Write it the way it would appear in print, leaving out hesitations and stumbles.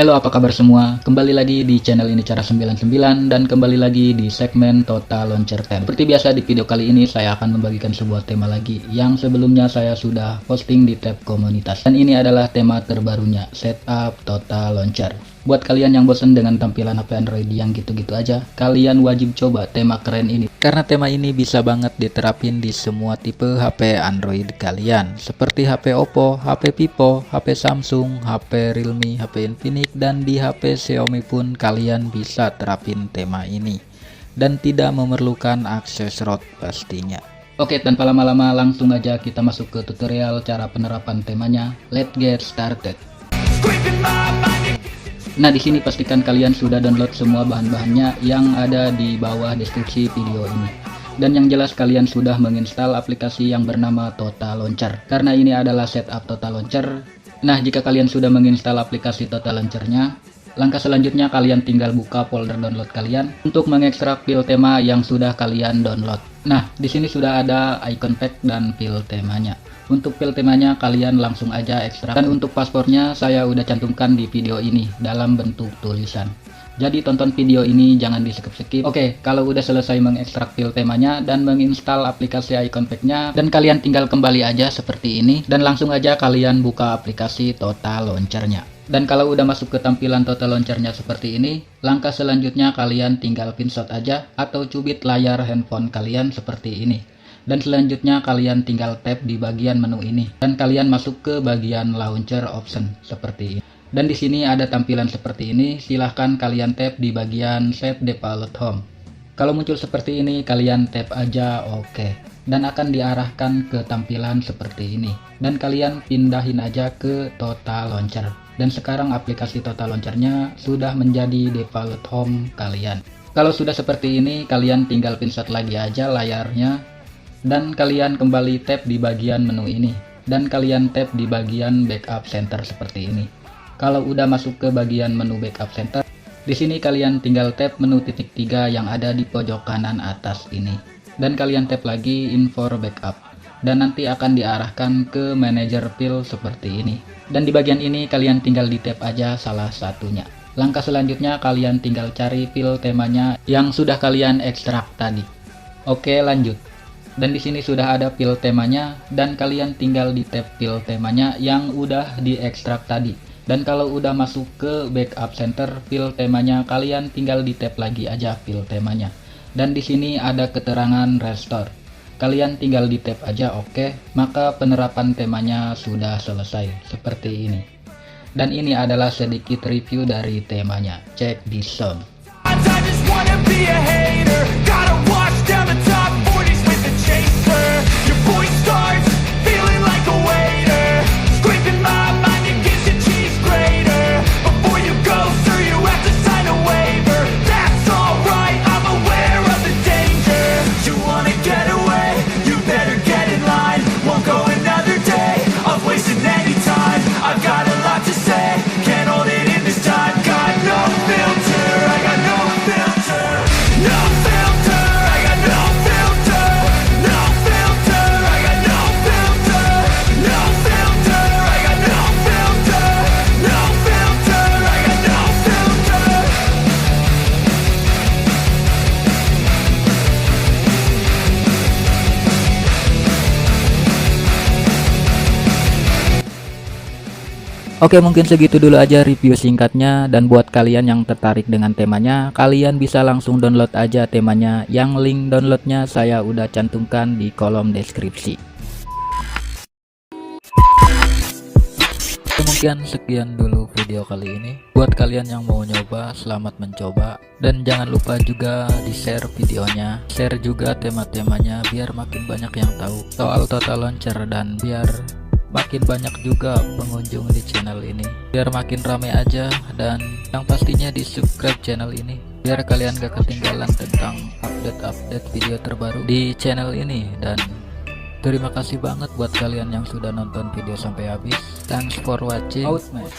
Halo, apa kabar semua? Kembali lagi di channel ini Cara 99 dan kembali lagi di segmen Total Launcher Tab. Seperti biasa di video kali ini saya akan membagikan sebuah tema lagi yang sebelumnya saya sudah posting di tab komunitas. Dan ini adalah tema terbarunya, Setup Total Launcher. Buat kalian yang bosan dengan tampilan HP Android yang gitu-gitu aja, kalian wajib coba tema keren ini. Karena tema ini bisa banget diterapin di semua tipe HP Android kalian, seperti HP Oppo, HP Vivo, HP Samsung, HP Realme, HP Infinix, dan di HP Xiaomi pun kalian bisa terapin tema ini. Dan tidak memerlukan akses root pastinya. Oke, tanpa lama-lama langsung aja kita masuk ke tutorial cara penerapan temanya. Let's get started. Nah, di sini pastikan kalian sudah download semua bahan-bahannya yang ada di bawah deskripsi video ini. Dan yang jelas kalian sudah menginstal aplikasi yang bernama Total Launcher. Karena ini adalah setup Total Launcher. Nah, jika kalian sudah menginstal aplikasi Total Launcher-nya, langkah selanjutnya kalian tinggal buka folder download kalian untuk mengekstrak file tema yang sudah kalian download. Nah, di sini sudah ada icon pack dan file temanya. Untuk file temanya kalian langsung aja ekstrak, dan untuk paspornya saya udah cantumkan di video ini dalam bentuk tulisan. Jadi tonton video ini jangan di skip-skip. Oke, kalau udah selesai mengekstrak file temanya dan menginstal aplikasi icon pack-nya, dan kalian tinggal kembali aja seperti ini dan langsung aja kalian buka aplikasi Total Launcher-nya. Dan kalau udah masuk ke tampilan Total Launcher-nya seperti ini, langkah selanjutnya kalian tinggal pinshot aja atau cubit layar handphone kalian seperti ini. Dan selanjutnya kalian tinggal tap di bagian menu ini dan kalian masuk ke bagian launcher option seperti ini. Dan di sini ada tampilan seperti ini, silahkan kalian tap di bagian set default home. Kalau muncul seperti ini kalian tap aja oke, dan akan diarahkan ke tampilan seperti ini. Dan kalian pindahin aja ke Total Launcher. Dan sekarang aplikasi Total Launcher-nya sudah menjadi default home kalian. Kalau sudah seperti ini kalian tinggal pinshot lagi aja layarnya. Dan kalian kembali tap di bagian menu ini dan kalian tap di bagian backup center seperti ini. Kalau udah masuk ke bagian menu backup center, di sini kalian tinggal tap menu titik 3 yang ada di pojok kanan atas ini dan kalian tap lagi info backup dan nanti akan diarahkan ke manager file seperti ini. Dan di bagian ini kalian tinggal di tap aja salah satunya. Langkah selanjutnya kalian tinggal cari file temanya yang sudah kalian ekstrak tadi. Oke, lanjut. Dan di sini sudah ada file temanya dan kalian tinggal di tab file temanya yang udah diekstrak tadi. Dan kalau udah masuk ke backup center file temanya kalian tinggal di tab lagi aja file temanya. Dan di sini ada keterangan restore. Kalian tinggal di tab aja oke, maka penerapan temanya sudah selesai seperti ini. Dan ini adalah sedikit review dari temanya. Check this sound. Oke, mungkin segitu dulu aja review singkatnya, dan buat kalian yang tertarik dengan temanya, kalian bisa langsung download aja temanya yang link downloadnya saya udah cantumkan di kolom deskripsi. Mungkin sekian dulu video kali ini. Buat kalian yang mau nyoba, selamat mencoba, dan jangan lupa juga di share videonya, share juga tema-temanya biar makin banyak yang tahu soal Total Launcher dan biar makin banyak juga pengunjung di channel ini, biar makin ramai aja. Dan yang pastinya di subscribe channel ini biar kalian gak ketinggalan tentang update-update video terbaru di channel ini. Dan terima kasih banget buat kalian yang sudah nonton video sampai habis. Thanks for watching. Out, man.